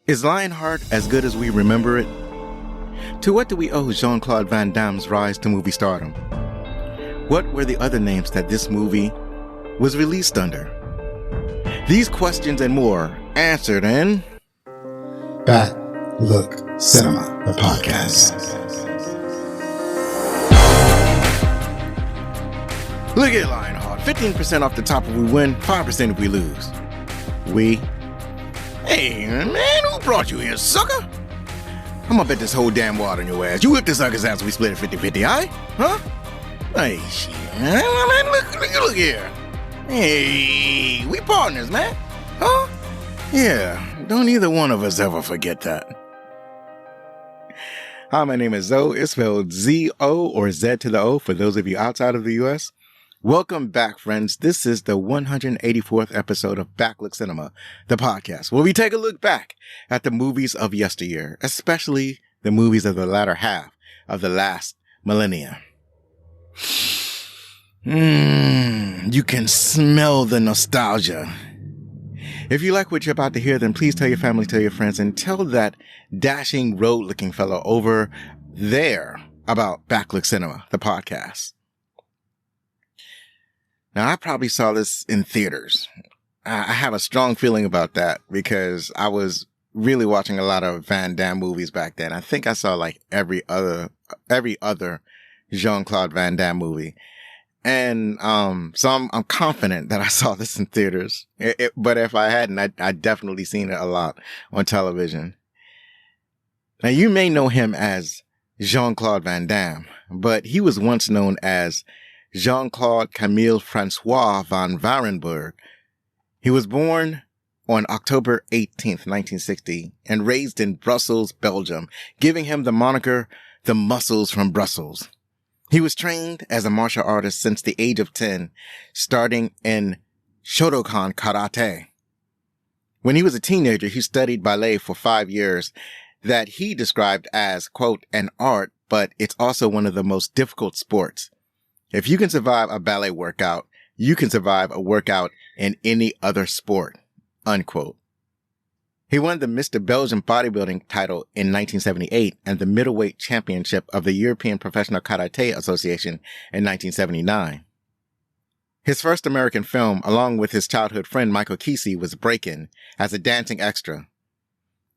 Is Lionheart as good as we remember it? To what do we owe Jean-Claude Van Damme's rise to movie stardom? What were the other names that this movie was released under? These questions and more answered in Back Look Cinema, the podcast. Look at Lionheart. 15% off the top if we win, 5% if we lose. We? Hey, man, who brought you here, sucker? I'm gonna bet this whole damn water in your ass. You whip this sucker's ass, we split it 50-50, alright? Huh? Hey, shit. Man, look here. Hey, we partners, man. Huh? Yeah, don't either one of us ever forget that. Hi, my name is Zoe. It's spelled Z-O or Z to the O for those of you outside of the U.S. Welcome back, friends. This is the 184th episode of Backlook Cinema, the podcast, where we take a look back at the movies of yesteryear, especially the movies of the latter half of the last millennia. You can smell the nostalgia. If you like what you're about to hear, then please tell your family, tell your friends, and tell that dashing road-looking fellow over there about Backlook Cinema, the podcast. Now, I probably saw this in theaters. I have a strong feeling about that because I was really watching a lot of Van Damme movies back then. I think I saw like every other Jean-Claude Van Damme movie. And so I'm confident that I saw this in theaters. But if I hadn't, I'd definitely seen it a lot on television. Now, you may know him as Jean-Claude Van Damme, but he was once known as Jean-Claude Camille Francois van Varenburg. He was born on October 18th, 1960, and raised in Brussels, Belgium, giving him the moniker the Muscles from Brussels. He was trained as a martial artist since the age of 10, starting in Shotokan karate. When he was a teenager, he studied ballet for 5 years that he described as, quote, an art, but it's also one of the most difficult sports. If you can survive a ballet workout, you can survive a workout in any other sport, unquote. He won the Mr. Belgium bodybuilding title in 1978 and the middleweight championship of the European Professional Karate Association in 1979. His first American film, along with his childhood friend Michael Kesey, was Breakin' as a dancing extra.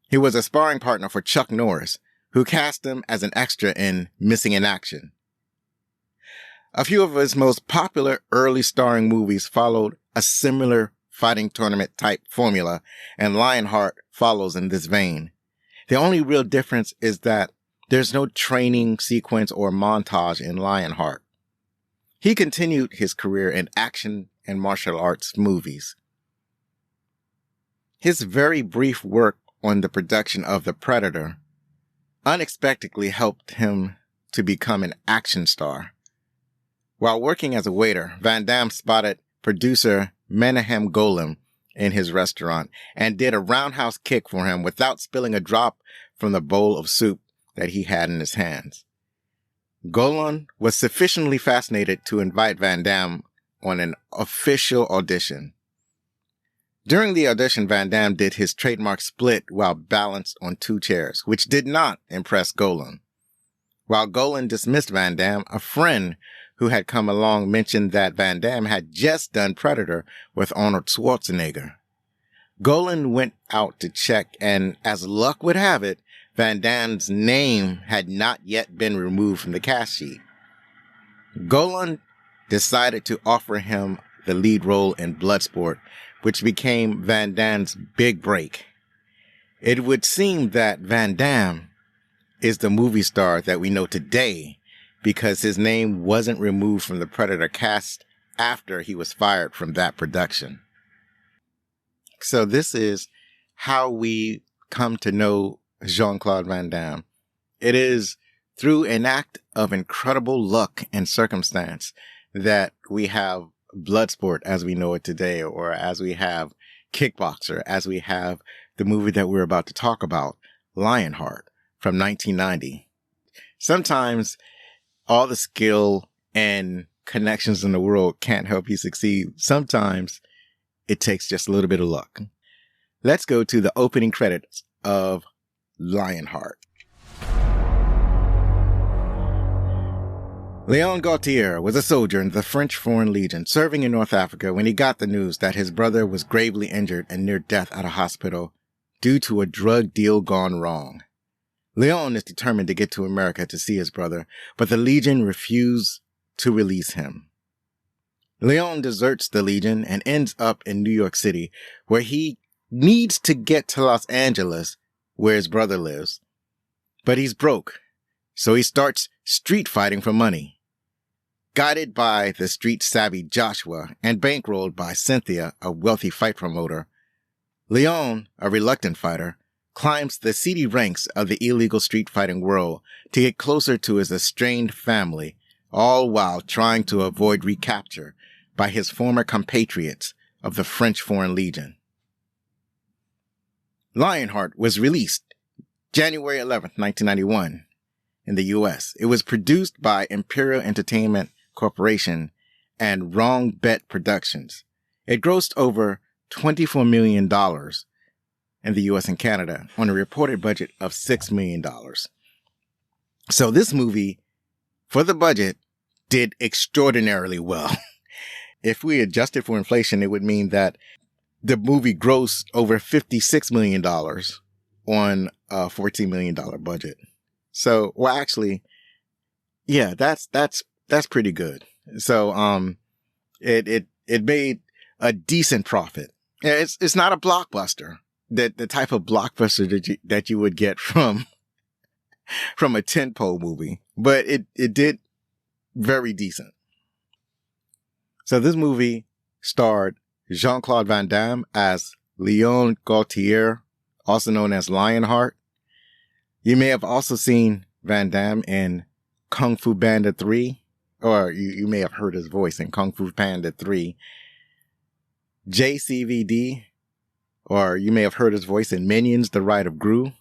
He was a sparring partner for Chuck Norris, who cast him as an extra in Missing in Action. A few of his most popular early starring movies followed a similar fighting tournament type formula, and Lionheart follows in this vein. The only real difference is that there's no training sequence or montage in Lionheart. He continued his career in action and martial arts movies. His very brief work on the production of The Predator unexpectedly helped him to become an action star. While working as a waiter, Van Damme spotted producer Menahem Golan in his restaurant and did a roundhouse kick for him without spilling a drop from the bowl of soup that he had in his hands. Golan was sufficiently fascinated to invite Van Damme on an official audition. During the audition, Van Damme did his trademark split while balanced on 2 chairs, which did not impress Golan. While Golan dismissed Van Damme, a friend who had come along mentioned that Van Damme had just done Predator with Arnold Schwarzenegger. Golan went out to check, and as luck would have it, Van Damme's name had not yet been removed from the cast sheet. Golan decided to offer him the lead role in Bloodsport, which became Van Damme's big break. It would seem that Van Damme is the movie star that we know today because his name wasn't removed from the Predator cast after he was fired from that production. So this is how we come to know Jean-Claude Van Damme. It is through an act of incredible luck and circumstance that we have Bloodsport as we know it today, or as we have Kickboxer, as we have the movie that we're about to talk about, Lionheart, from 1990. Sometimes all the skill and connections in the world can't help you succeed. Sometimes it takes just a little bit of luck. Let's go to the opening credits of Lionheart. Léon Gaultier was a soldier in the French Foreign Legion serving in North Africa when he got the news that his brother was gravely injured and near death at a hospital due to a drug deal gone wrong. Léon is determined to get to America to see his brother, but the Legion refused to release him. Léon deserts the Legion and ends up in New York City, where he needs to get to Los Angeles, where his brother lives. But he's broke, so he starts street fighting for money. Guided by the street-savvy Joshua and bankrolled by Cynthia, a wealthy fight promoter, Léon, a reluctant fighter, climbs the seedy ranks of the illegal street fighting world to get closer to his estranged family, all while trying to avoid recapture by his former compatriots of the French Foreign Legion. Lionheart was released January 11th, 1991 in the U.S. It was produced by Imperial Entertainment Corporation and Wrong Bet Productions. It grossed over $24 million in the U.S. and Canada on a reported budget of $6 million. So this movie, for the budget, did extraordinarily well. If we adjusted for inflation, it would mean that the movie grossed over $56 million on a $14 million budget. So, well, actually, yeah, that's pretty good. So, it made a decent profit. It's not a blockbuster, the type of blockbuster that you would get from a tentpole movie, but it did very decent. So this movie starred Jean-Claude Van Damme as Léon Gaultier, also known as Lionheart. You may have also seen Van Damme in Kung Fu Panda 3, or you may have heard his voice in Kung Fu Panda 3. JCVD, or you may have heard his voice in Minions, The Ride of Gru,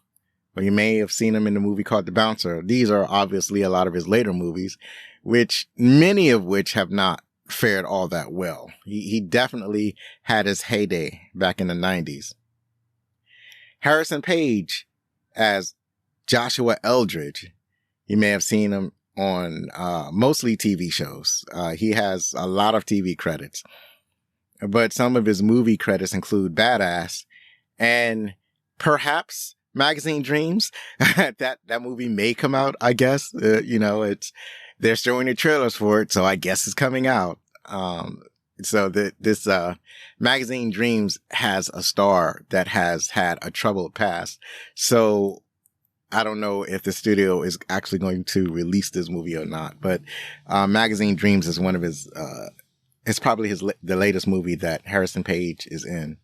or you may have seen him in the movie called The Bouncer. These are obviously a lot of his later movies, many of which have not fared all that well. He definitely had his heyday back in the 90s. Harrison Page as Joshua Eldridge. You may have seen him on mostly TV shows. He has a lot of TV credits, but some of his movie credits include Badass and perhaps Magazine Dreams. that movie may come out, I guess. They're showing the trailers for it, so I guess it's coming out. So this Magazine Dreams has a star that has had a troubled past. So I don't know if the studio is actually going to release this movie or not, but Magazine Dreams is one of his, it's probably the latest movie that Harrison Page is in.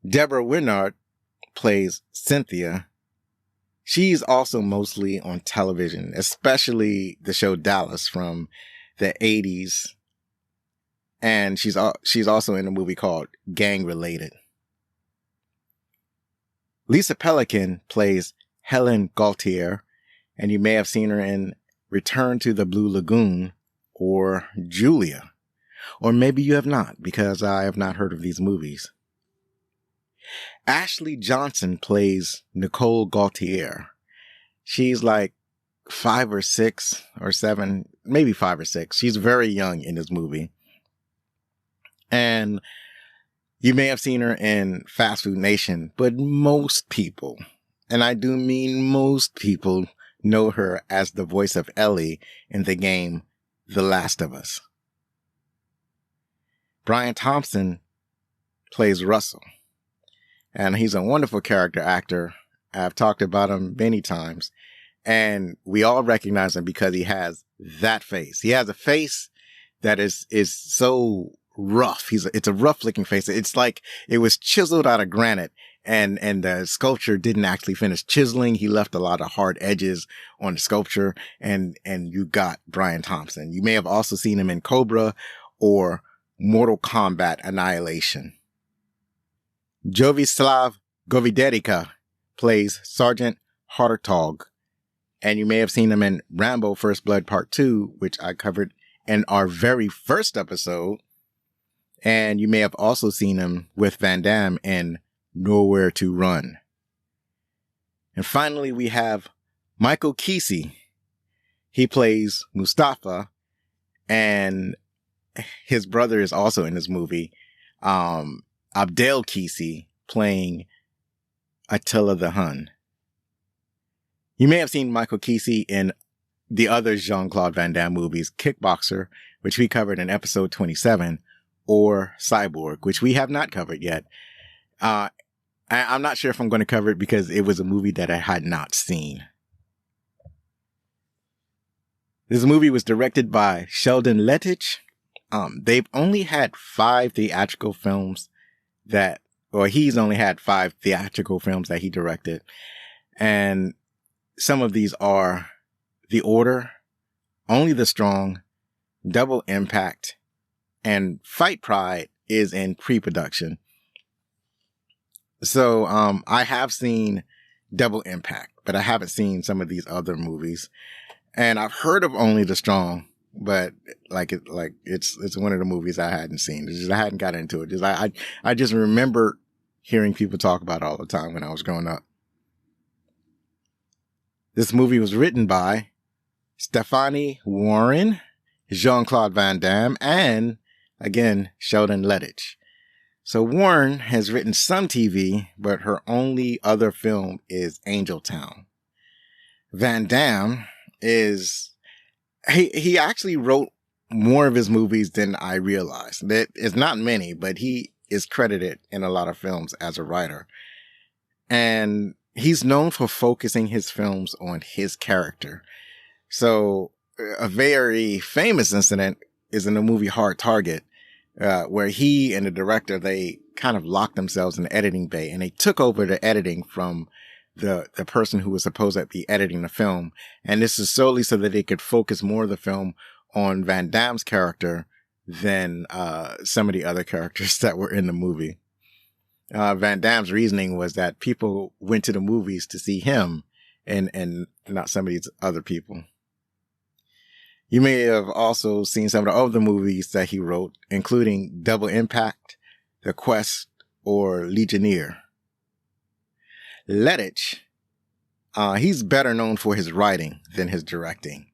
Deborah Rennard plays Cynthia. She's also mostly on television, especially the show Dallas from the 80s. And she's also in a movie called Gang Related. Lisa Pelican plays Helen Gaultier, and you may have seen her in Return to the Blue Lagoon or Julia. Or maybe you have not, because I have not heard of these movies. Ashley Johnson plays Nicole Gaultier. She's like 5 or 6 or 7, maybe 5 or 6. She's very young in this movie. And you may have seen her in Fast Food Nation, but most people, and I do mean most people, know her as the voice of Ellie in the game The Last of Us. Brian Thompson plays Russell, and he's a wonderful character actor. I've talked about him many times, and we all recognize him because he has that face. He has a face that is so rough. It's a rough looking face. It's like it was chiseled out of granite, and the sculpture didn't actually finish chiseling. He left a lot of hard edges on the sculpture, and you got Brian Thompson. You may have also seen him in Cobra or Mortal Kombat Annihilation. Jovislav Goviderica plays Sergeant Hartog, and you may have seen him in Rambo First Blood Part 2, which I covered in our very first episode. And you may have also seen him with Van Damme in Nowhere to Run. And finally, we have Michael Kesey. He plays Mustafa, and his brother is also in this movie. Abdel Kesey playing Attila the Hun. You may have seen Michael Kesey in the other Jean-Claude Van Damme movies, Kickboxer, which we covered in episode 27, or Cyborg, which we have not covered yet. I'm not sure if I'm going to cover it because it was a movie that I had not seen. This movie was directed by Sheldon Lettich. They've only had 5 theatrical films he's only had 5 theatrical films that he directed. And some of these are The Order, Only the Strong, Double Impact, and Fight Pride is in pre-production. So, I have seen Double Impact, but I haven't seen some of these other movies. And I've heard of Only the Strong, but it's one of the movies I hadn't seen. I hadn't got into it. I just remember hearing people talk about it all the time when I was growing up. This movie was written by Stephanie Warren, Jean-Claude Van Damme, and again, Sheldon Lettich. So Warren has written some TV, but her only other film is Angel Town. Van Damme he actually wrote more of his movies than I realized. That is not many, but he is credited in a lot of films as a writer. And he's known for focusing his films on his character. So a very famous incident is in the movie Hard Target, where he and the director, they kind of locked themselves in the editing bay and they took over the editing from the person who was supposed to be editing the film. And this is solely so that they could focus more of the film on Van Damme's character than some of the other characters that were in the movie. Van Damme's reasoning was that people went to the movies to see him and not some of these other people. You may have also seen some of the other movies that he wrote, including Double Impact, The Quest, or Legionnaire. Lettich, he's better known for his writing than his directing.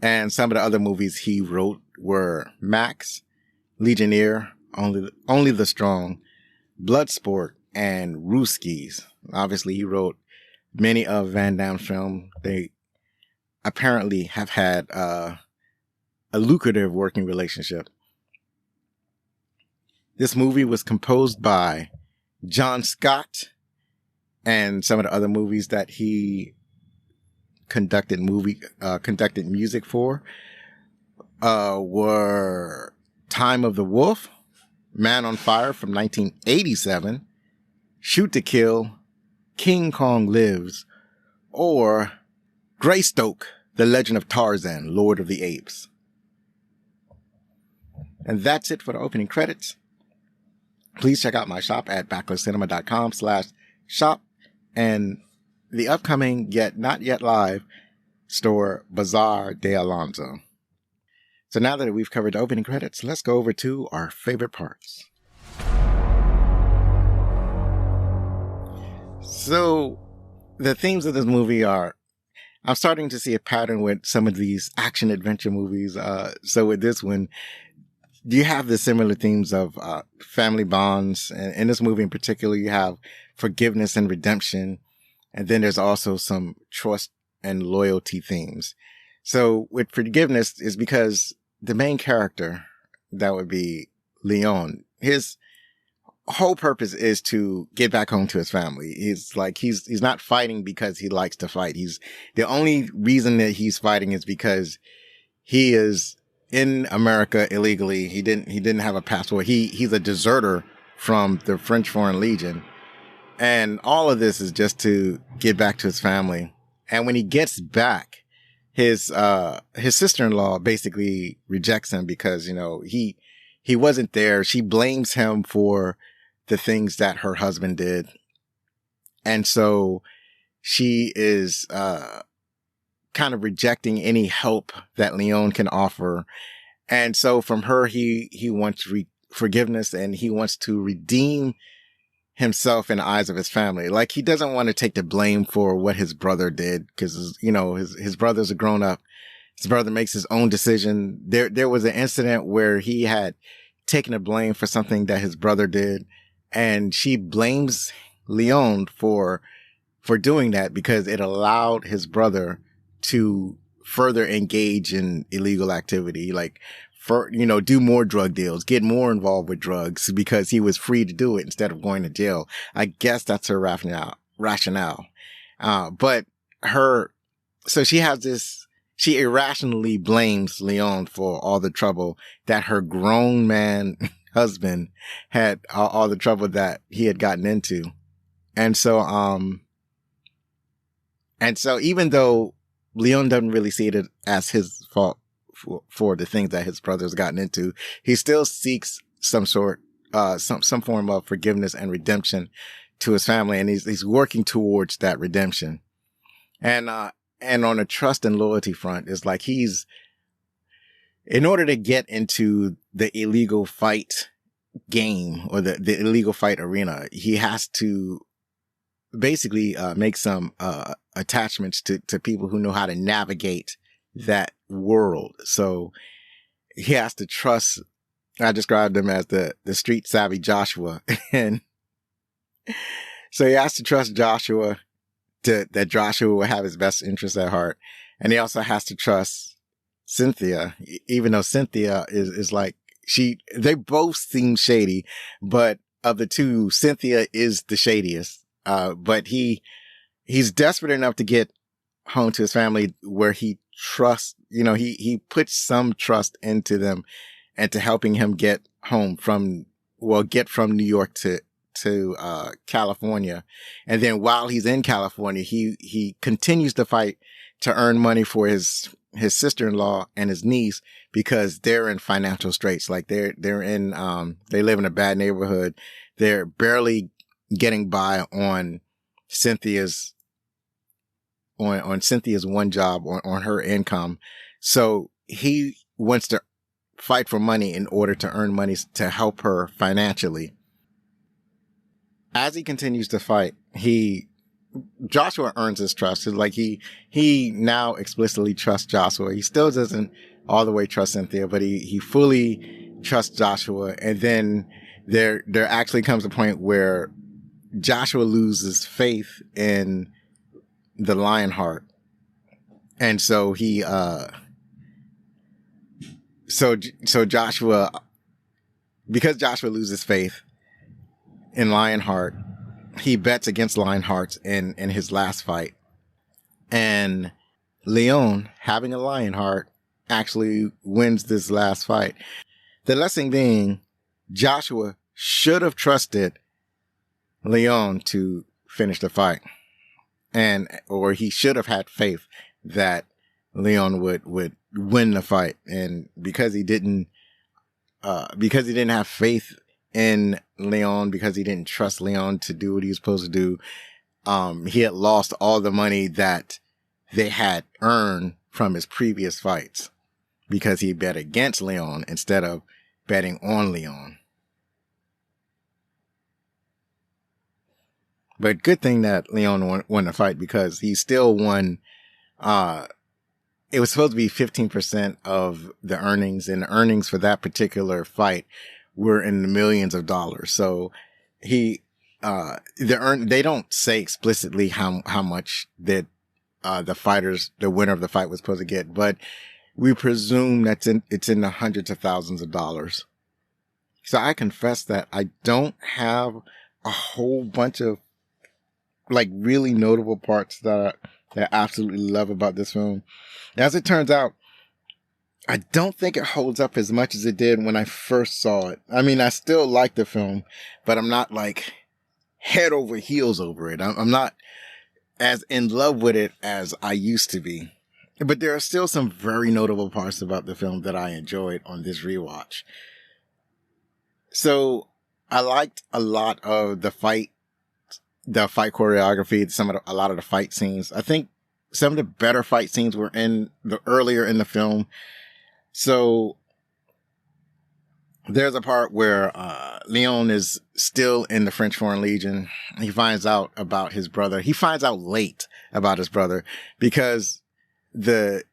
And some of the other movies he wrote were Max, Legionnaire, Only the Strong, Bloodsport, and Ruskies. Obviously, he wrote many of Van Damme's films. They apparently have had a lucrative working relationship. This movie was composed by John Scott, and some of the other movies that he conducted music for were Time of the Wolf, Man on Fire from 1987, Shoot to Kill, King Kong Lives, or Greystoke, The Legend of Tarzan, Lord of the Apes. And that's it for the opening credits. Please check out my shop at backlistcinema.com/shop and the upcoming yet not yet live store Bazaar de Alonso. So now that we've covered the opening credits, let's go over to our favorite parts. So the themes of this movie are, I'm starting to see a pattern with some of these action adventure movies. So with this one, you have the similar themes of family bonds. And in this movie in particular, you have forgiveness and redemption. And then there's also some trust and loyalty themes. So with forgiveness is because the main character, that would be Leon, his whole purpose is to get back home to his family. He's not fighting because he likes to fight. The only reason that he's fighting is because he is in America illegally. He didn't have a passport. He's a deserter from the French Foreign Legion. And all of this is just to get back to his family. And when he gets back, his sister-in-law basically rejects him because, he wasn't there. She blames him for the things that her husband did. And so she is, kind of rejecting any help that Leon can offer. And so from her, he wants forgiveness, and he wants to redeem himself in the eyes of his family. Like, he doesn't want to take the blame for what his brother did, because, you know, his brother's a grown up. His brother makes his own decision. There was an incident where he had taken the blame for something that his brother did, and she blames Leon for doing that because it allowed his brother to further engage in illegal activity, like, do more drug deals, get more involved with drugs because he was free to do it instead of going to jail. I guess that's her rationale. So she irrationally blames Leon for all the trouble that her grown man husband had, all the trouble that he had gotten into. And so even though Leon doesn't really see it as his fault for the things that his brother's gotten into, he still seeks some form of forgiveness and redemption to his family. And he's working towards that redemption. And on a trust and loyalty front, it's like in order to get into the illegal fight game or the illegal fight arena, he has to basically make some attachments to people who know how to navigate that world. So he has to trust. I described him as the street savvy Joshua, and so he has to trust Joshua that Joshua will have his best interests at heart, and he also has to trust Cynthia, even though Cynthia is like they both seem shady, but of the two, Cynthia is the shadiest. But he's desperate enough to get home to his family where he trusts, he puts some trust into them and to helping him get home from New York to California. And then while he's in California, he continues to fight to earn money for his sister-in-law and his niece because they're in financial straits. Like they live in a bad neighborhood. They're barely getting by on Cynthia's one job, on her income. So he wants to fight for money in order to earn money to help her financially. As he continues to fight, Joshua earns his trust. It's like he now explicitly trusts Joshua. He still doesn't all the way trust Cynthia, but he fully trusts Joshua. And then there actually comes a point where Joshua loses faith in the Lionheart. And so Joshua, because Joshua loses faith in Lionheart, he bets against Lionheart in his last fight. And Leon, having a Lionheart, actually wins this last fight. The lesson being, Joshua should have trusted Leon to finish the fight. Or he should have had faith that Leon would win the fight. And because he didn't have faith in Leon, because he didn't trust Leon to do what he was supposed to do, he had lost all the money that they had earned from his previous fights because he bet against Leon instead of betting on Leon. But good thing that Leon won the fight, because he still won. It was supposed to be 15% of the earnings, and the earnings for that particular fight were in the millions of dollars. So they don't say explicitly how much that the winner of the fight was supposed to get, but we presume that it's in the hundreds of thousands of dollars. So I confess that I don't have a whole bunch of like really notable parts that I absolutely love about this film. As it turns out, I don't think it holds up as much as it did when I first saw it. I mean, I still like the film, but I'm not like head over heels over it. I'm not as in love with it as I used to be. But there are still some very notable parts about the film that I enjoyed on this rewatch. So I liked a lot of the fight choreography, a lot of the fight scenes. I think some of the better fight scenes were earlier in the film. So there's a part where Leon is still in the French Foreign Legion. He finds out about his brother. He finds out late about his brother because the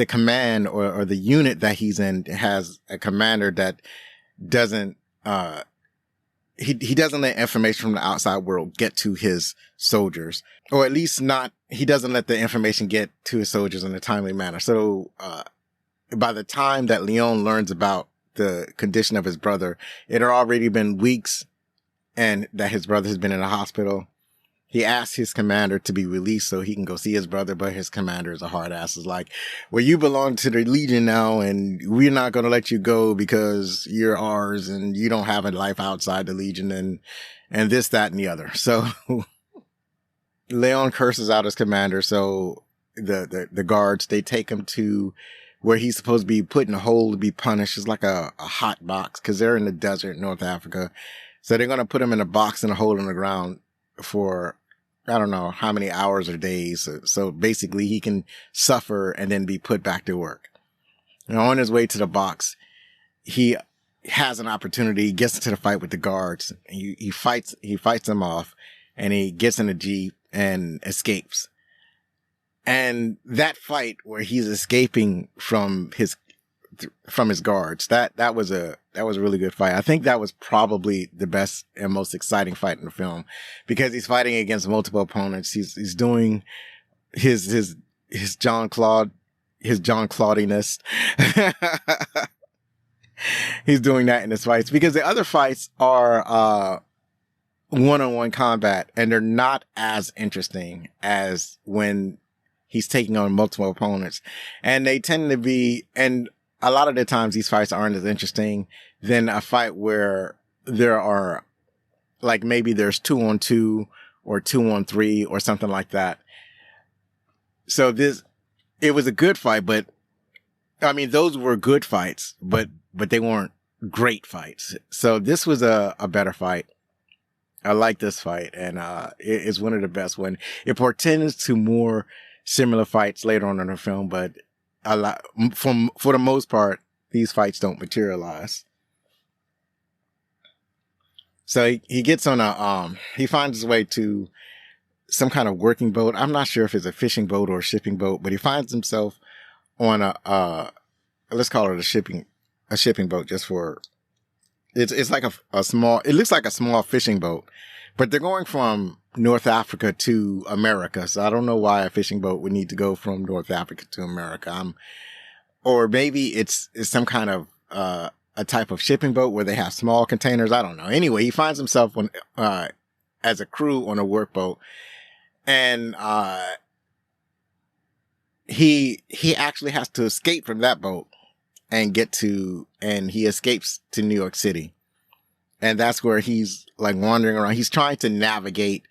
command or the unit that he's in has a commander that doesn't he doesn't let information from the outside world get to his soldiers, or at least not. He doesn't let the information get to his soldiers in a timely manner. So by the time that Leon learns about the condition of his brother, it had already been weeks and that his brother has been in a hospital. He asks his commander to be released so he can go see his brother, but his commander is a hard ass. Is like, well, you belong to the Legion now and we're not going to let you go because you're ours and you don't have a life outside the Legion and this, that, and the other. So Leon curses out his commander. So the guards, they take him to where he's supposed to be put in a hole to be punished. It's like a hot box because they're in the desert in North Africa. So they're going to put him in a box in a hole in the ground for, I don't know how many hours or days. So basically he can suffer and then be put back to work. And on his way to the box, he has an opportunity, he gets into the fight with the guards. He fights them off and he gets in a Jeep and escapes. And that fight where he's escaping from his guards, that was a really good fight. I think that was probably the best and most exciting fight in the film because he's fighting against multiple opponents. He's doing his Jean-Claude, his Jean-Claudiness. He's doing that in his fights because the other fights are, one-on-one combat and they're not as interesting as when he's taking on multiple opponents. And they tend to be, and a lot of the times these fights aren't as interesting than a fight where there are, like maybe there's 2-on-2 or 2-on-3 or something like that. So it was a good fight, but I mean, those were good fights, but they weren't great fights. So this was a better fight. I like this fight and, it's one of the best one. It portends to more similar fights later on in the film, but a lot for the most part, these fights don't materialize. So he gets on he finds his way to some kind of working boat. I'm not sure if it's a fishing boat or a shipping boat, but he finds himself on let's call it a shipping boat just for, it's like a small, it looks like a small fishing boat, but they're going from North Africa to America. So I don't know why a fishing boat would need to go from North Africa to America. Or maybe it's some kind of, a type of shipping boat where they have small containers. I don't know. Anyway, he finds himself on, as a crew on a workboat and, he actually has to escape from that boat and he escapes to New York City. And that's where he's like wandering around. He's trying to navigate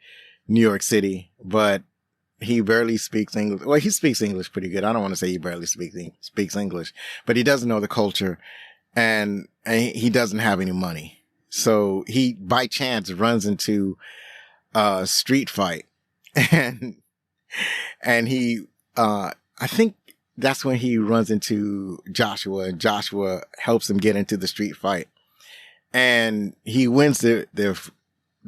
New York City, but he barely speaks English. Well, he speaks English pretty good. I don't want to say he barely speaks English, but he doesn't know the culture and he doesn't have any money. So he, by chance, runs into a street fight and he, I think that's when he runs into Joshua and Joshua helps him get into the street fight. And he wins the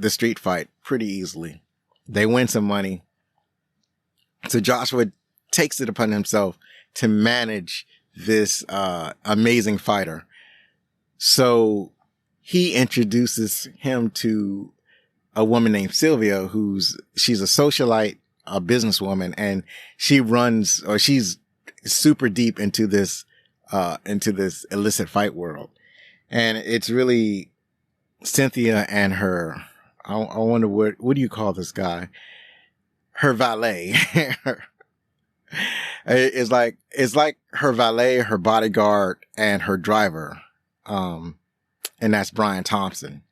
street fight pretty easily. They win some money. So Joshua takes it upon himself to manage this, amazing fighter. So he introduces him to a woman named Sylvia, she's a socialite, a businesswoman, and she's super deep into this illicit fight world. And it's really Cynthia and her, I wonder what do you call this guy? Her valet. It's like her valet, her bodyguard, and her driver. And that's Brian Thompson.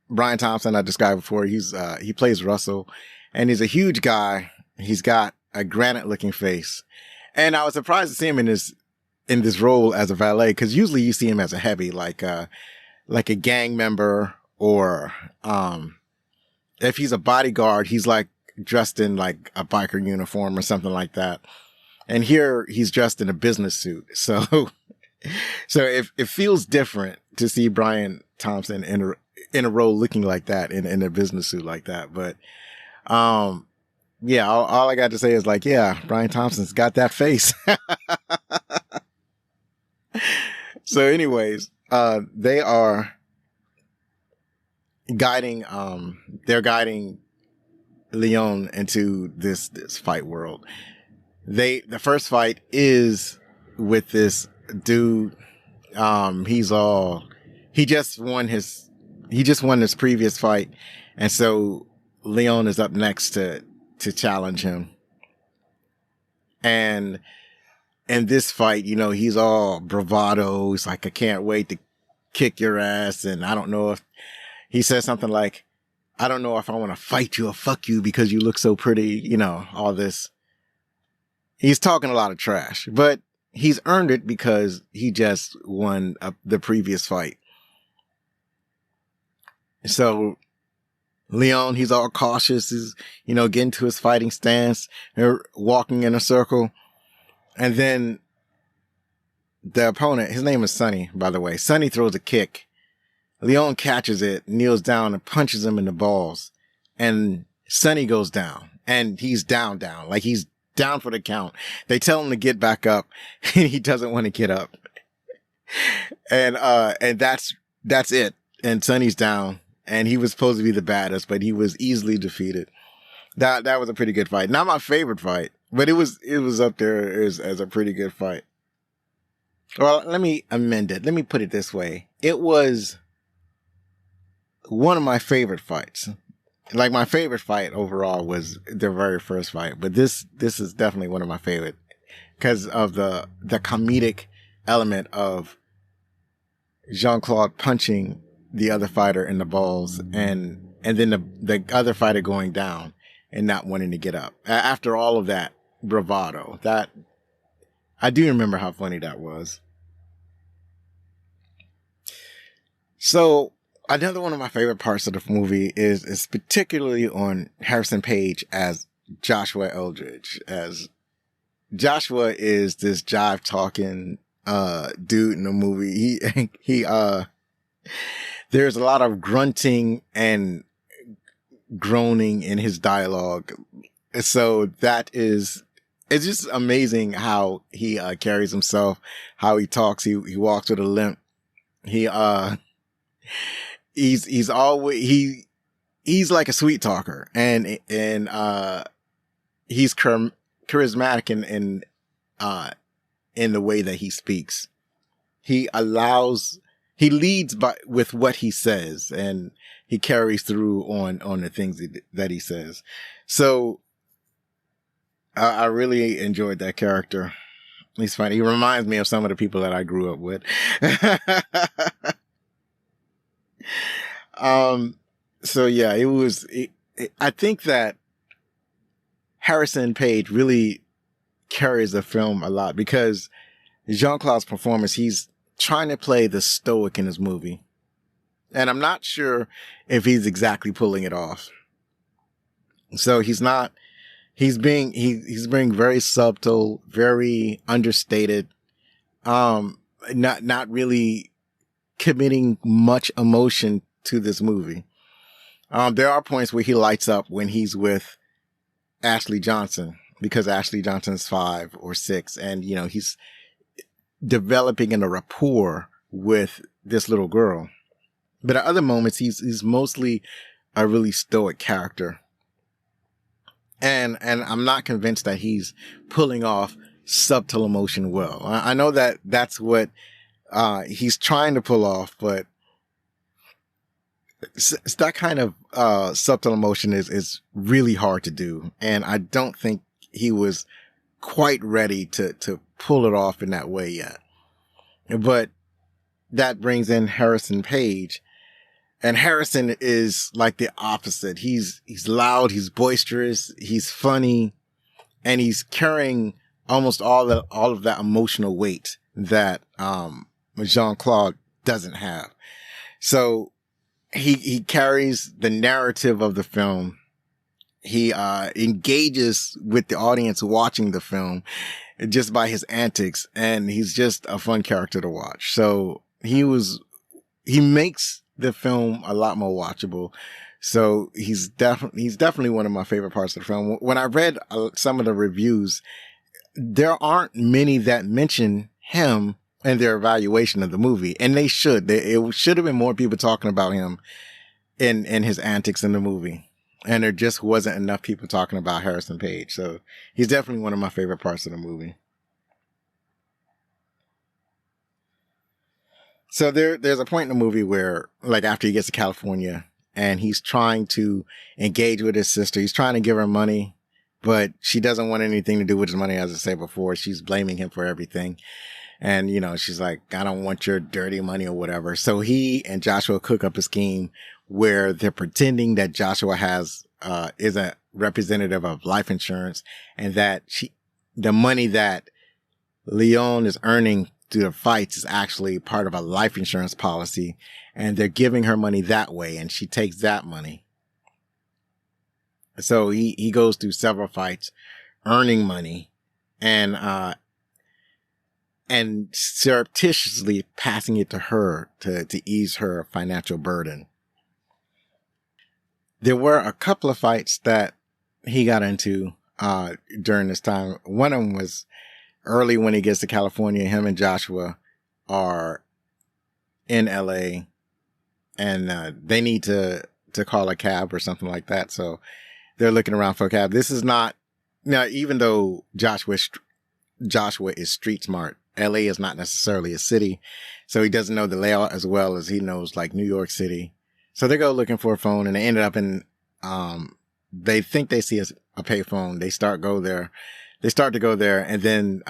Brian Thompson, I described before, he plays Russell and he's a huge guy. He's got a granite looking face. And I was surprised to see him in this role as a valet, because usually you see him as a heavy, like a gang member, or if he's a bodyguard, he's like dressed in like a biker uniform or something like that. And here he's dressed in a business suit. So it feels different to see Brian Thompson in a role looking like that, in a business suit like that. But, yeah, all I got to say is like, yeah, Brian Thompson's got that face. So anyways, they are guiding, they're guiding Leon into this fight world. The first fight is with this dude. He just won his previous fight. And so Leon is up next to challenge him. And in this fight, you know, he's all bravado. He's like, I can't wait to kick your ass. And I don't know if he says something like, I don't know if I want to fight you or fuck you because you look so pretty, you know, all this. He's talking a lot of trash, but he's earned it because he just won the previous fight. So Leon, he's all cautious, is, you know, getting to his fighting stance, walking in a circle. And then the opponent, his name is Sonny, by the way. Sonny throws a kick. Leon catches it, kneels down and punches him in the balls. And Sonny goes down, and he's down, like he's down for the count. They tell him to get back up and he doesn't want to get up. And that's it. And Sonny's down, and he was supposed to be the baddest, but he was easily defeated. That was a pretty good fight. Not my favorite fight, but it was up there as a pretty good fight. Well, let me amend it. Let me put it this way. It was one of my favorite fights. Like, my favorite fight overall was the very first fight, but this is definitely one of my favorite because of the comedic element of Jean-Claude punching the other fighter in the balls, and then the other fighter going down and not wanting to get up. After all of that bravado, that I do remember how funny that was. So another one of my favorite parts of the movie is particularly on Harrison Page as Joshua Eldridge. As Joshua is this jive talking dude in the movie. He there's a lot of grunting and groaning in his dialogue. So it's just amazing how he carries himself, how he talks. He walks with a limp. He's like a sweet talker, and he's charismatic in the way that he speaks. He leads with what he says, and he carries through on the things that he says. So I really enjoyed that character. He's funny. He reminds me of some of the people that I grew up with. So yeah, I think that Harrison Page really carries the film a lot because Jean-Claude's performance, he's trying to play the stoic in his movie. And I'm not sure if he's exactly pulling it off. So he's being very subtle, very understated, not really committing much emotion to this movie. There are points where he lights up when he's with Ashley Johnson, because Ashley Johnson's 5 or 6, and you know, he's developing a rapport with this little girl. But at other moments, he's mostly a really stoic character. And I'm not convinced that he's pulling off subtle emotion well. I know that that's what he's trying to pull off, but that kind of subtle emotion is really hard to do. And I don't think he was quite ready to pull it off in that way yet. But that brings in Harrison Page. And Harrison is like the opposite. He's loud, he's boisterous, he's funny, and he's carrying almost all of that emotional weight that Jean-Claude doesn't have. So he carries the narrative of the film. He engages with the audience watching the film just by his antics, and he's just a fun character to watch. So he was he makes the film a lot more watchable. So he's definitely one of my favorite parts of the film. When I read some of the reviews, there aren't many that mention him in their evaluation of the movie, and they should. It should have been more people talking about him in his antics in the movie, and there just wasn't enough people talking about Harrison Page. So he's definitely one of my favorite parts of the movie. So there's a point in the movie where, like, after he gets to California and he's trying to engage with his sister, he's trying to give her money, but she doesn't want anything to do with his money. As I said before, she's blaming him for everything. And, you know, she's like, I don't want your dirty money or whatever. So he and Joshua cook up a scheme where they're pretending that Joshua is a representative of life insurance, and that the money that Leon is earning through the fights is actually part of a life insurance policy, and they're giving her money that way, and she takes that money. So he goes through several fights earning money and surreptitiously passing it to her to ease her financial burden. There were a couple of fights that he got into during this time. One of them was early when he gets to California. Him and Joshua are in LA, and they need to call a cab or something like that. So they're looking around for a cab. This is not, now, even though Joshua is street smart, LA is not necessarily a city, so he doesn't know the layout as well as he knows, like, New York City. So they go looking for a phone, and they ended up in, they think they see a payphone. They start to go there, and then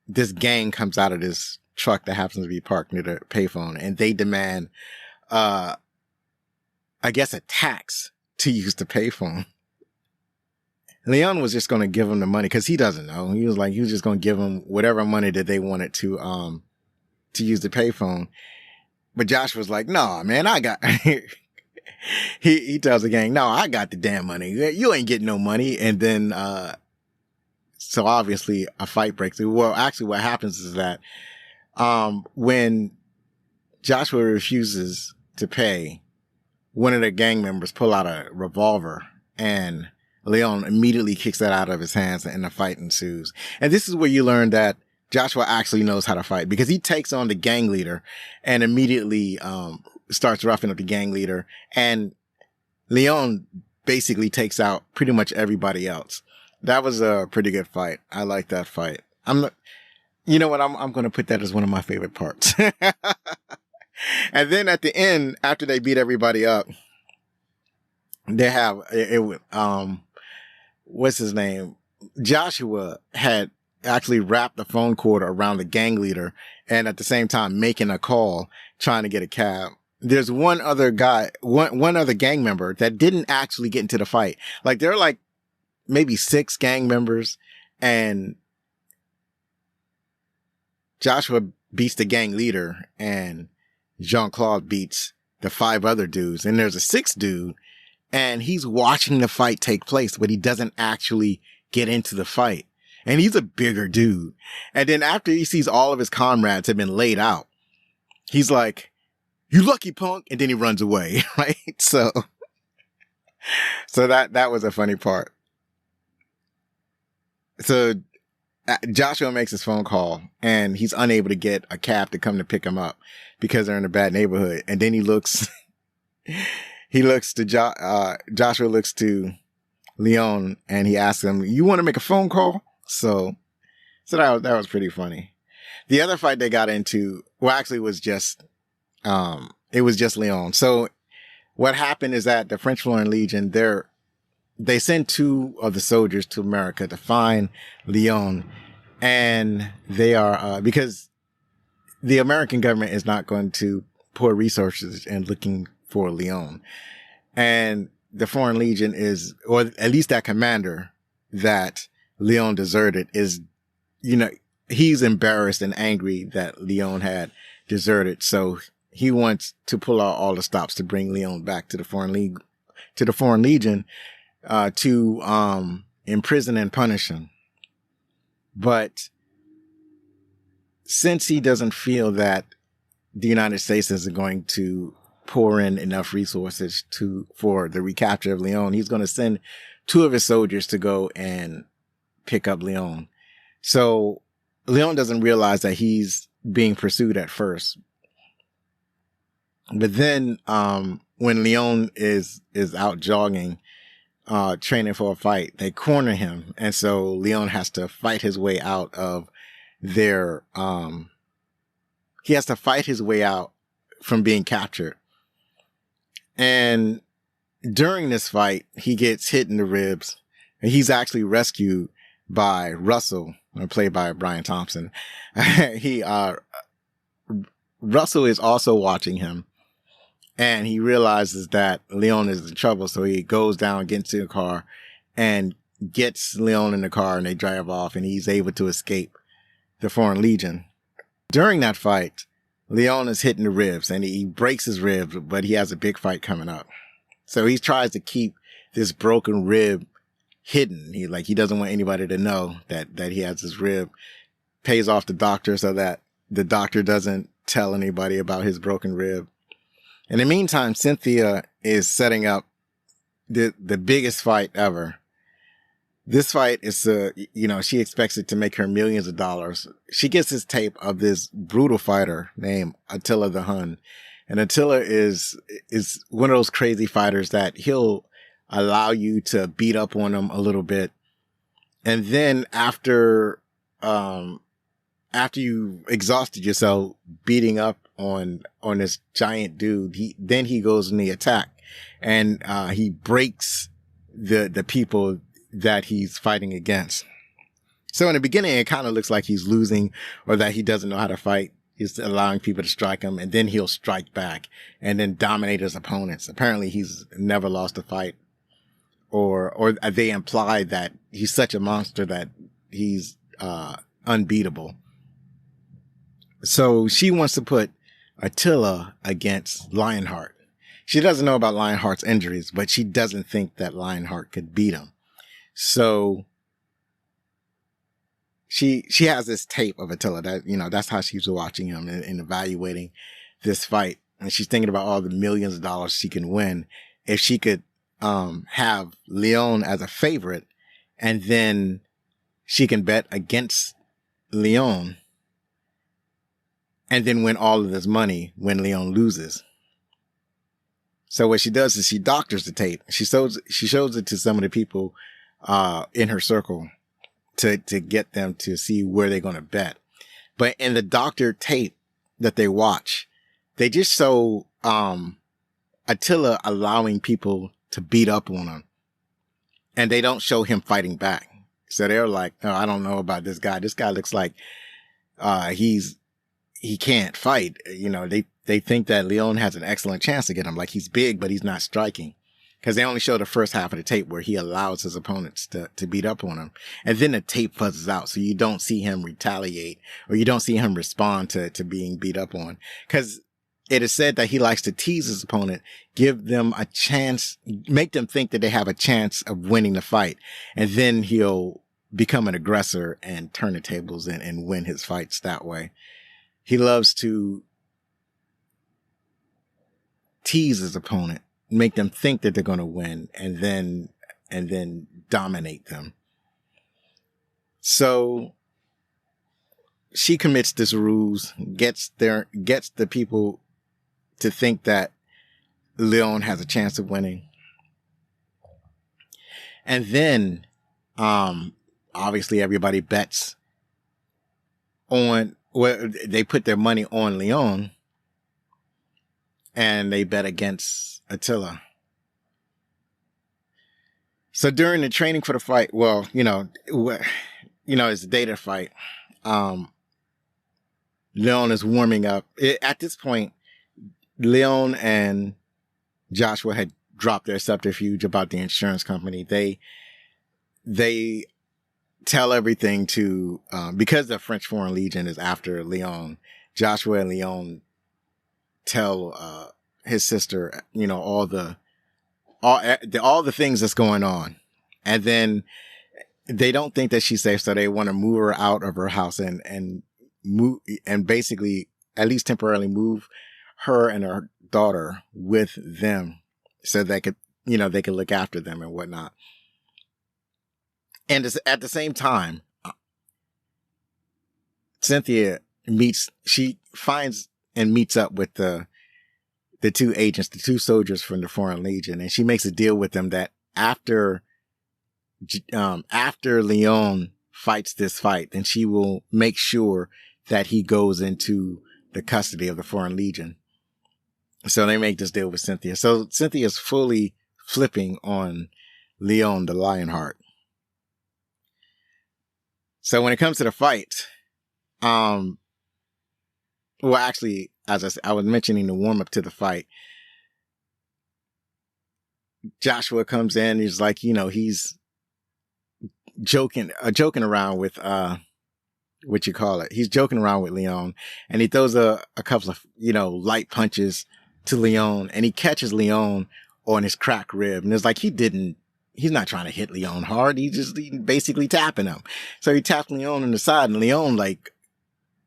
this gang comes out of this truck that happens to be parked near the payphone, and they demand, I guess, a tax to use the payphone. Leon was just going to give him the money because he doesn't know. He was just going to give him whatever money that they wanted to use the payphone. But Josh was like, "No, man, I got." He tells the gang, "No, I got the damn money. You ain't getting no money." And then, so obviously a fight breaks. Well, actually, what happens is that when Joshua refuses to pay, one of the gang members pull out a revolver, and Leon immediately kicks that out of his hands, and the fight ensues. And this is where you learn that Joshua actually knows how to fight, because he takes on the gang leader and immediately starts roughing up the gang leader. And Leon basically takes out pretty much everybody else. That was a pretty good fight. I like that fight. You know what? I'm going to put that as one of my favorite parts. And then at the end, after they beat everybody up, they have what's his name? Joshua had actually wrapped the phone cord around the gang leader, and at the same time making a call, trying to get a cab. There's one other gang member that didn't actually get into the fight. Like, there are like maybe 6 gang members, and Joshua beats the gang leader, and Jean-Claude beats the 5 other dudes. And there's a 6th dude, and he's watching the fight take place, but he doesn't actually get into the fight. And he's a bigger dude. And then after he sees all of his comrades have been laid out, he's like, "You lucky punk." And then he runs away. Right? So that was a funny part. So Joshua makes his phone call, and he's unable to get a cab to come to pick him up because they're in a bad neighborhood. And then Joshua looks to Leon, and he asks him, "You want to make a phone call?" So that was pretty funny. The other fight they got into, well, actually, was just Leon. So what happened is that the French Foreign Legion, they send 2 of the soldiers to America to find Leon, and they are because the American government is not going to pour resources in looking for Leon. And the Foreign Legion is, or at least that commander that Leon deserted is, he's embarrassed and angry that Leon had deserted. So he wants to pull out all the stops to bring Leon back to the Foreign Legion, to imprison and punish him. But since he doesn't feel that the United States isn't going to pour in enough resources for the recapture of Leon, he's going to send 2 of his soldiers to go and pick up Leon. So Leon doesn't realize that he's being pursued at first. But then, when Leon is out jogging, training for a fight, they corner him. And so Leon has to fight his way out of their, he has to fight his way out from being captured. And during this fight, he gets hit in the ribs, and he's actually rescued by Russell, played by Brian Thompson. Russell is also watching him, and he realizes that Leon is in trouble. So he goes down, gets in the car, and gets Leon in the car, and they drive off, and he's able to escape the Foreign Legion. During that fight, Leon is hit in the ribs, and he breaks his ribs, but he has a big fight coming up. So he tries to keep this broken rib hidden. He doesn't want anybody to know that he has this rib. Pays off the doctor so that the doctor doesn't tell anybody about his broken rib. In the meantime, Cynthia is setting up the biggest fight ever. This fight is, she expects it to make her millions of dollars. She gets this tape of this brutal fighter named Attila the Hun. And Attila is one of those crazy fighters that he'll allow you to beat up on him a little bit. And then after you exhausted yourself beating up on this giant dude, he goes in the attack, and he breaks the people that he's fighting against. So in the beginning, it kind of looks like he's losing, or that he doesn't know how to fight. He's allowing people to strike him, and then he'll strike back and then dominate his opponents. Apparently he's never lost a fight, or they imply that he's such a monster that he's unbeatable. So she wants to put Attila against Lionheart. She doesn't know about Lionheart's injuries, but she doesn't think that Lionheart could beat him. So she has this tape of Attila that, that's how she's watching him and evaluating this fight. And she's thinking about all the millions of dollars she can win if she could, have Leon as a favorite, and then she can bet against Leon and then win all of this money when Leon loses. So what she does is she doctors the tape. She shows it to some of the people in her circle to get them to see where they're going to bet. But in the doctored tape that they watch, they just show Attila allowing people to beat up on him, and they don't show him fighting back. So they're like, "No, I don't know about this guy. This guy looks like he can't fight." They think that Leon has an excellent chance to get him. Like, he's big, but he's not striking. Because they only show the first half of the tape where he allows his opponents to beat up on him. And then the tape fuzzes out, so you don't see him retaliate, or you don't see him respond to being beat up on. Because it is said that he likes to tease his opponent, give them a chance, make them think that they have a chance of winning the fight. And then he'll become an aggressor and turn the tables and win his fights that way. He loves to tease his opponent, make them think that they're going to win, and then dominate them. So she commits this ruse, gets the people to think that Leon has a chance of winning. And then, obviously everybody bets they put their money on Leon, and they bet against Attila. So during the training for the fight, it's the day of the fight. Leon is warming up. At this point, Leon and Joshua had dropped their subterfuge about the insurance company. They tell everything to, because the French Foreign Legion is after Leon, Joshua and Leon tell his sister, all the things that's going on. And then they don't think that she's safe, so they want to move her out of her house and basically at least temporarily move her and her daughter with them so they could, they could look after them and whatnot. And at the same time, Cynthia she finds and meets up with the two agents, the two soldiers from the Foreign Legion, and she makes a deal with them that after Leon fights this fight, then she will make sure that he goes into the custody of the Foreign Legion. So they make this deal with Cynthia. So Cynthia's fully flipping on Leon the Lionheart. So when it comes to the fight, well, actually, as I was mentioning the warm up to the fight, Joshua comes in. He's like, he's joking around with, he's joking around with Leon, and he throws a couple of, light punches to Leon, and he catches Leon on his cracked rib. And it's like, he's not trying to hit Leon hard. He's basically tapping him. So he taps Leon in the side, and Leon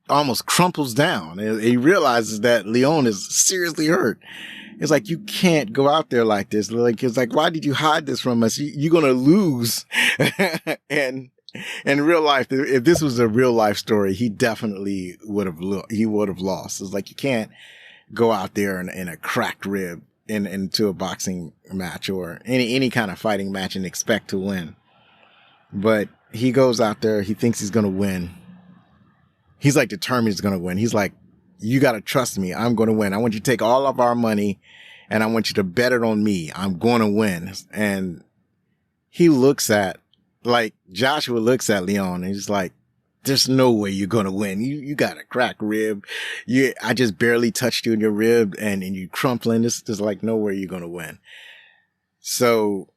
almost crumples down. And he realizes that Leon is seriously hurt. It's like, you can't go out there like this. It's like, why did you hide this from us? You're going to lose. And in real life, if this was a real life story, he definitely would have lost. It's like, you can't go out there in a cracked rib into a boxing match or any kind of fighting match and expect to win. But he goes out there. He thinks he's going to win. He's like determined he's going to win. He's like, you got to trust me. I'm going to win. I want you to take all of our money and I want you to bet it on me. I'm going to win. And Joshua looks at Leon and he's like, there's no way you're going to win. You got a cracked rib. I just barely touched you in your rib and you crumpling. There's like no way you're going to win. So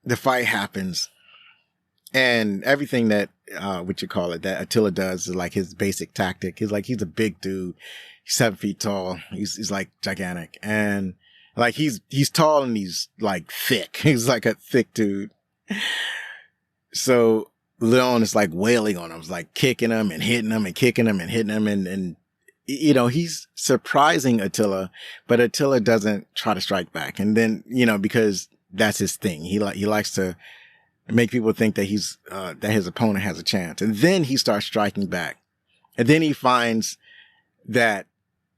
the fight happens. And everything that, that Attila does is like his basic tactic. He's a big dude. He's 7 feet tall. He's like gigantic. And like, he's tall and he's like thick. He's like a thick dude. So Leon is like wailing on him. It's like kicking him and hitting him and kicking him and hitting him. And, he's surprising Attila, but Attila doesn't try to strike back. And then, because that's his thing. He likes to make people think that that his opponent has a chance. And then he starts striking back. And then he finds that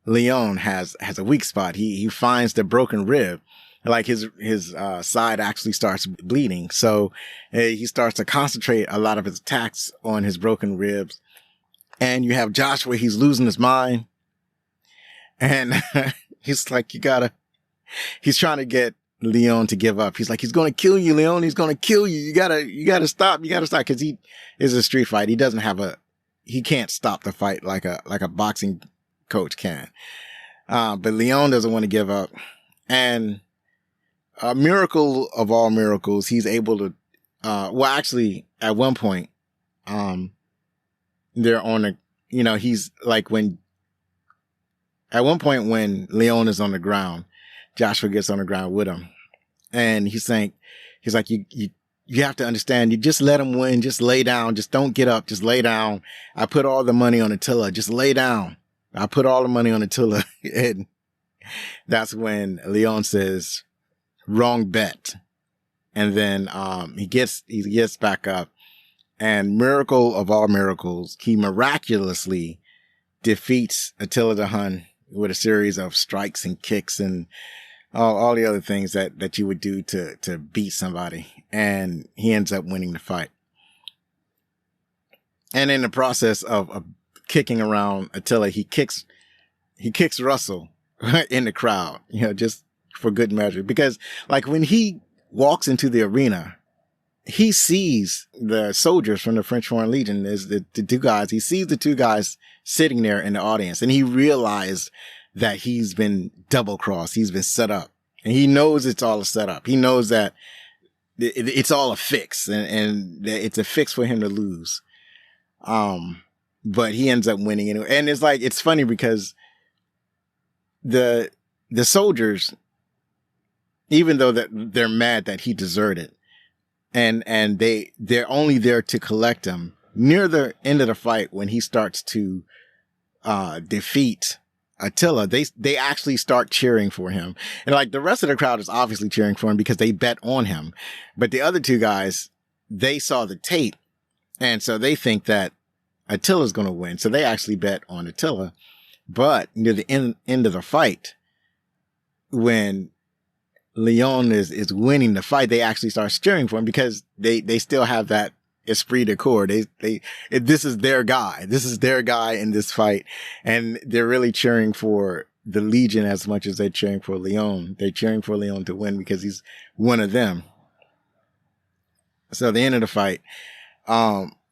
Leon has a weak spot. He finds the broken rib. Like his side actually starts bleeding. So he starts to concentrate a lot of his attacks on his broken ribs. And you have Joshua, he's losing his mind. And he's like, he's trying to get Leon to give up. He's like, he's going to kill you, Leon. He's going to kill you. You gotta stop. Cause he is a street fight. He doesn't he can't stop the fight like a boxing coach can. But Leon doesn't want to give up. And a miracle of all miracles, he's able to, actually at one point, they're on he's like at one point when Leon is on the ground, Joshua gets on the ground with him and he's like, you have to understand, you just let him win. Just lay down. Just don't get up. Just lay down. I put all the money on Attila. Just lay down. I put all the money on Attila. And that's when Leon says, wrong bet. And then, he gets back up and miracle of all miracles, he miraculously defeats Attila the Hun with a series of strikes and kicks and all the other things that you would do to beat somebody. And he ends up winning the fight. And in the process of kicking around Attila, he kicks Russell in the crowd, just for good measure. Because like when he walks into the arena, he sees the soldiers from the French Foreign Legion as the two guys. He sees the two guys sitting there in the audience and he realized that he's been double crossed. He's been set up and he knows it's all a setup. He knows that it's all a fix and it's a fix for him to lose. But he ends up winning anyway. And it's funny because the soldiers, even though that they're mad that he deserted and they're only there to collect him near the end of the fight when he starts to defeat Attila, they actually start cheering for him. And like the rest of the crowd is obviously cheering for him because they bet on him. But the other two guys, they saw the tape. And so they think that Attila's going to win. So they actually bet on Attila. But near the end of the fight, when Leon is winning the fight, they actually start cheering for him because they still have that esprit de corps. This is their guy. This is their guy in this fight. And they're really cheering for the Legion as much as they're cheering for Leon. They're cheering for Leon to win because he's one of them. So at the end of the fight,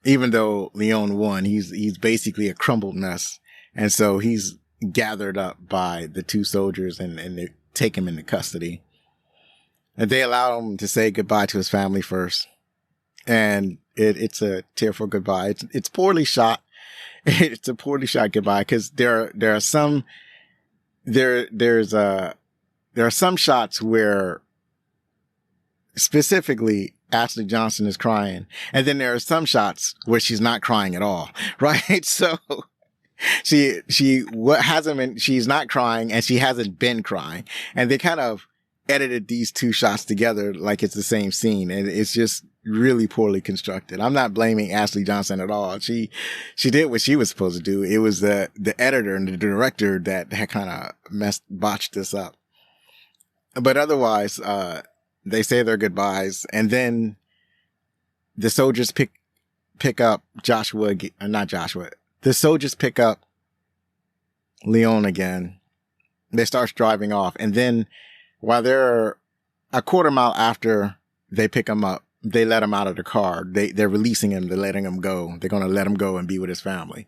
even though Leon won, he's basically a crumbled mess. And so he's gathered up by the two soldiers and they take him into custody. And they allow him to say goodbye to his family first. And it's a tearful goodbye. It's poorly shot. It's a poorly shot goodbye because there are some shots where specifically Ashley Johnson is crying. And then there are some shots where she's not crying at all. Right. So she's not crying and she hasn't been crying. And they kind of edited these two shots together like it's the same scene. And it's just really poorly constructed. I'm not blaming Ashley Johnson at all. She did what she was supposed to do. It was the editor and the director that had kind of botched this up. But otherwise, they say their goodbyes and then the soldiers pick up the soldiers pick up Leon again. They start driving off. And then while they're a quarter mile after they pick him up, they let him out of the car. They're releasing him. They're letting him go. They're going to let him go and be with his family.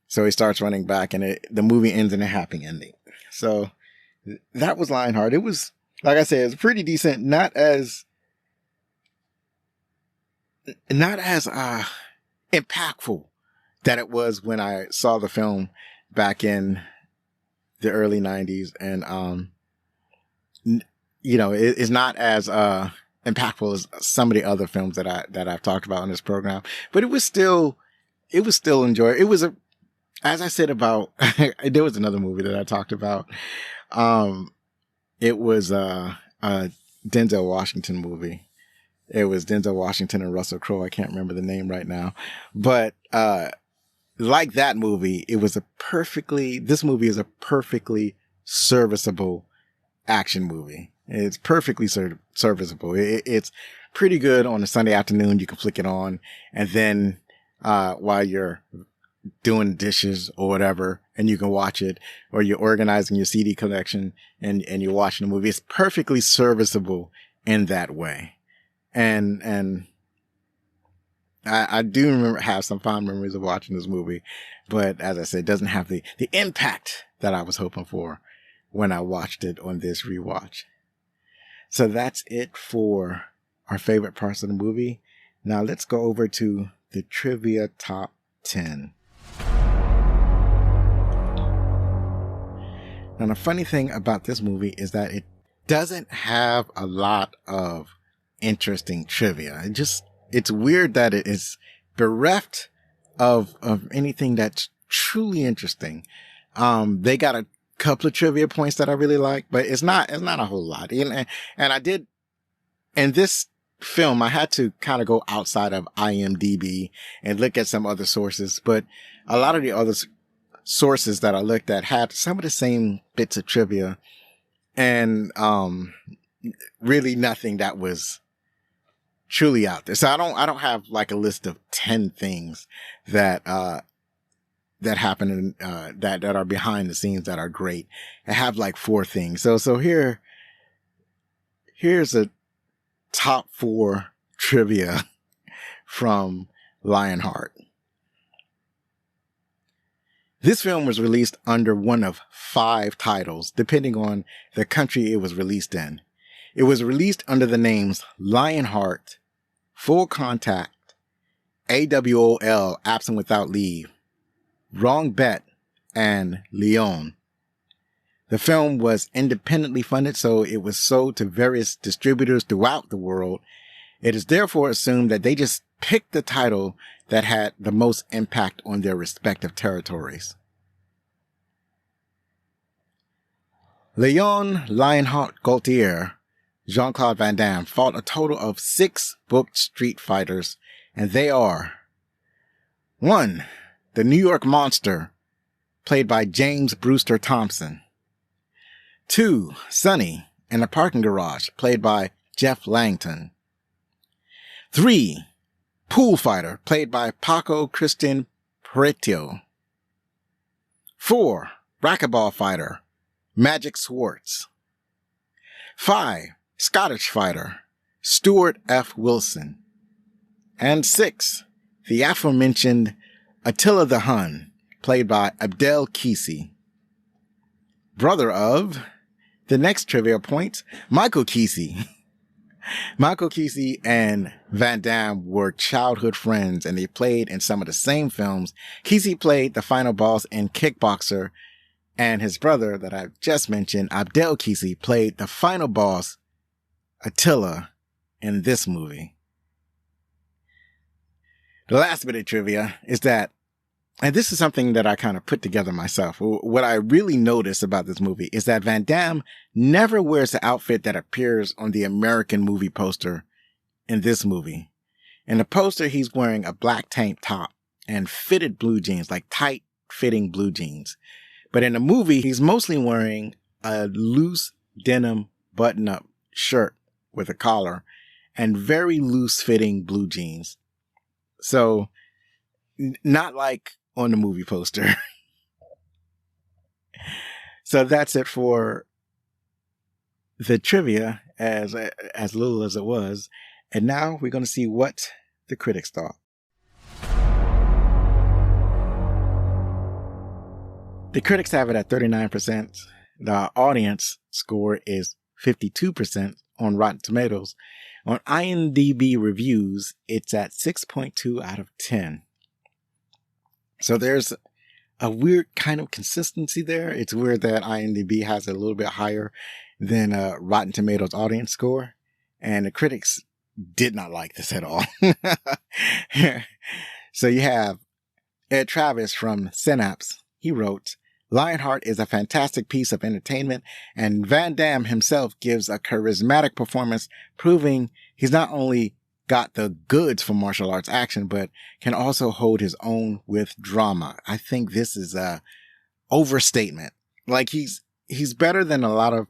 So he starts running back and the movie ends in a happy ending. So that was Lionheart. It was, like I said, it was pretty decent. Not as impactful that it was when I saw the film back in the early 90s. And, it's not as, impactful as some of the other films that I've talked about in this program, but it was still enjoyable. It was as I said about, there was another movie that I talked about. It was, a Denzel Washington movie. It was Denzel Washington and Russell Crowe. I can't remember the name right now, but, like that movie, this movie is a perfectly serviceable action movie. It's perfectly serviceable. It's pretty good on a Sunday afternoon. You can flick it on and then, while you're doing dishes or whatever, and you can watch it, or you're organizing your CD collection and you're watching the movie. It's perfectly serviceable in that way. And I do have some fond memories of watching this movie, but as I said, it doesn't have the impact that I was hoping for when I watched it on this rewatch. So that's it for our favorite parts of the movie. Now let's go over to the trivia top 10. Now the funny thing about this movie is that it doesn't have a lot of interesting trivia. It's weird that it is bereft of anything that's truly interesting. They got a couple of trivia points that I really like, but it's not a whole lot. And I did, in this film, I had to kind of go outside of IMDb and look at some other sources, but a lot of the other sources that I looked at had some of the same bits of trivia and, really nothing that was truly out there. So I don't have like a list of 10 things that happen in, that are behind the scenes that are great. I have like 4 things. So here's a top 4 trivia from Lionheart. This film was released under one of 5 titles, depending on the country it was released in. It was released under the names Lionheart, Full Contact, AWOL, Absent Without Leave, Wrong Bet, and Leon. The film was independently funded, so it was sold to various distributors throughout the world. It is therefore assumed that they just picked the title that had the most impact on their respective territories. Leon Lionheart Gaultier, Jean-Claude Van Damme, fought a total of 6 booked street fighters, and they are 1. The New York Monster, played by James Brewster Thompson. 2. Sonny in the Parking Garage, played by Jeff Langton. 3. Pool Fighter, played by Paco Christian Paretio. 4. Racquetball Fighter, Magic Swartz. 5. Scottish Fighter, Stuart F. Wilson. And 6. The aforementioned Attila the Hun, played by Abdel Kesey. Brother of, the next trivia point, Michael Kesey. Michael Kesey and Van Damme were childhood friends, and they played in some of the same films. Kesey played the final boss in Kickboxer, and his brother that I've just mentioned, Abdel Kesey, played the final boss, Attila, in this movie. The last bit of trivia is that, and this is something that I kind of put together myself, what I really noticed about this movie is that Van Damme never wears the outfit that appears on the American movie poster in this movie. In the poster, he's wearing a black tank top and fitted blue jeans, like tight fitting blue jeans. But in the movie, he's mostly wearing a loose denim button-up shirt with a collar and very loose fitting blue jeans. So not like on the movie poster. So that's it for the trivia, as little as it was. And now we're going to see what the critics thought. The critics have it at 39%. The audience score is 52% on Rotten Tomatoes. On IMDb reviews, it's at 6.2 out of 10. So there's a weird kind of consistency there. It's weird that IMDb has it a little bit higher than Rotten Tomatoes audience score. And the critics did not like this at all. So you have Ed Travis from Synapse. He wrote, Lionheart is a fantastic piece of entertainment, and Van Damme himself gives a charismatic performance, proving he's not only got the goods for martial arts action, but can also hold his own with drama. I think this is a overstatement. Like he's better than a lot of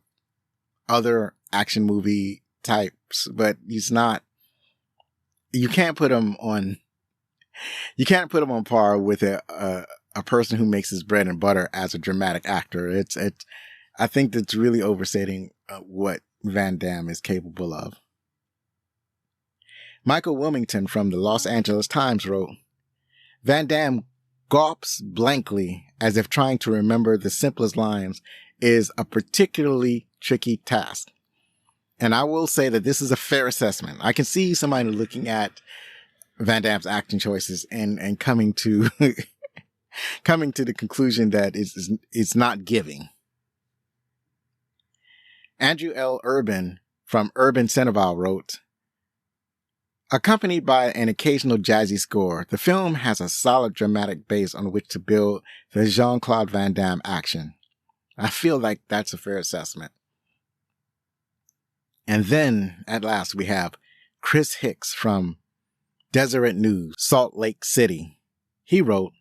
other action movie types, but he's not. You can't put him on par with a person who makes his bread and butter as a dramatic actor. I think that's really overstating what Van Damme is capable of. Michael Wilmington from the Los Angeles Times wrote, Van Damme gawps blankly as if trying to remember the simplest lines is a particularly tricky task. And I will say that this is a fair assessment. I can see somebody looking at Van Damme's acting choices and coming to coming to the conclusion that it's not giving. Andrew L. Urban from Urban Cineval wrote, accompanied by an occasional jazzy score, the film has a solid dramatic base on which to build the Jean-Claude Van Damme action. I feel like that's a fair assessment. And then, at last, we have Chris Hicks from Deseret News, Salt Lake City. He wrote,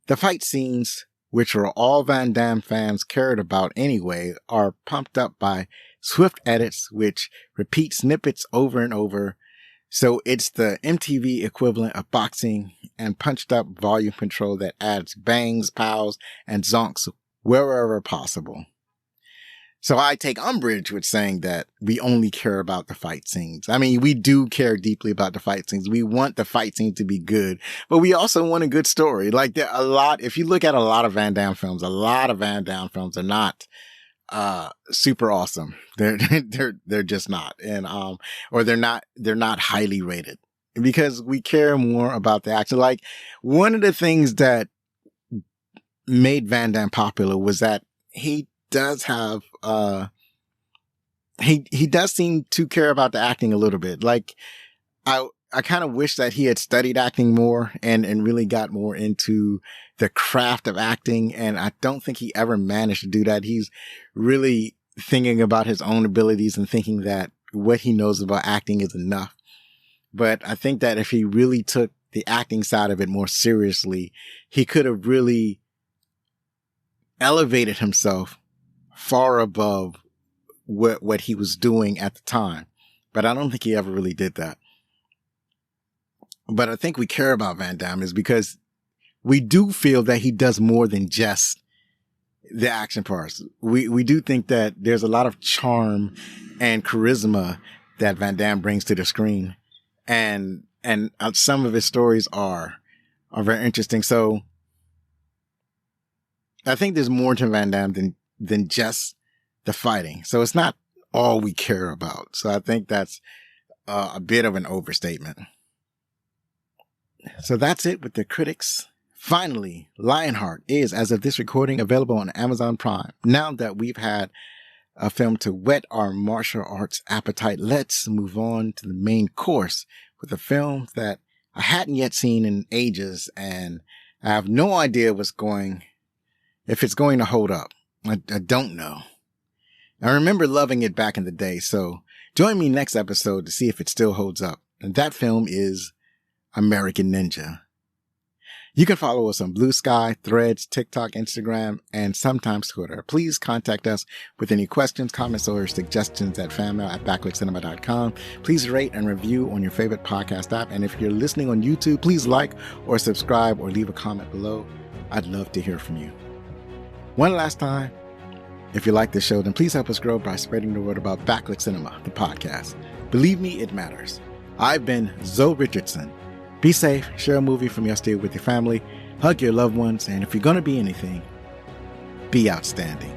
the fight scenes, which were all Van Damme fans cared about anyway, are pumped up by swift edits which repeat snippets over and over. So it's the MTV equivalent of boxing and punched up volume control that adds bangs, pows, and zonks wherever possible. So I take umbrage with saying that we only care about the fight scenes. I mean, we do care deeply about the fight scenes. We want the fight scene to be good, but we also want a good story. Like if you look at a lot of Van Damme films, a lot of Van Damme films are not super awesome. They're just not. And, or they're not highly rated because we care more about the action. Like one of the things that made Van Damme popular was that he does have, he does seem to care about the acting a little bit. Like I kind of wish that he had studied acting more and really got more into the craft of acting. And I don't think he ever managed to do that. He's really thinking about his own abilities and thinking that what he knows about acting is enough. But I think that if he really took the acting side of it more seriously, he could have really elevated himself far above what he was doing at the time. But I don't think he ever really did that. But I think we care about Van Damme is because we do feel that he does more than just the action parts. We do think that there's a lot of charm and charisma that Van Damme brings to the screen. And some of his stories are very interesting. So I think there's more to Van Damme than just the fighting. So it's not all we care about. So I think that's a bit of an overstatement. So that's it with the critics. Finally, Lionheart is, as of this recording, available on Amazon Prime. Now that we've had a film to whet our martial arts appetite, let's move on to the main course with a film that I hadn't yet seen in ages, and I have no idea if it's going to hold up. I don't know. I remember loving it back in the day, so join me next episode to see if it still holds up. And that film is American Ninja. You can follow us on Blue Sky, Threads, TikTok, Instagram, and sometimes Twitter. Please contact us with any questions, comments, or suggestions at fanmail@backlickcinema.com. Please rate and review on your favorite podcast app. And if you're listening on YouTube, please like or subscribe or leave a comment below. I'd love to hear from you. One last time, if you like this show, then please help us grow by spreading the word about Backlick Cinema, the podcast. Believe me, it matters. I've been Zoe Richardson. Be safe, share a movie from yesterday with your family, hug your loved ones, and if you're going to be anything, be outstanding.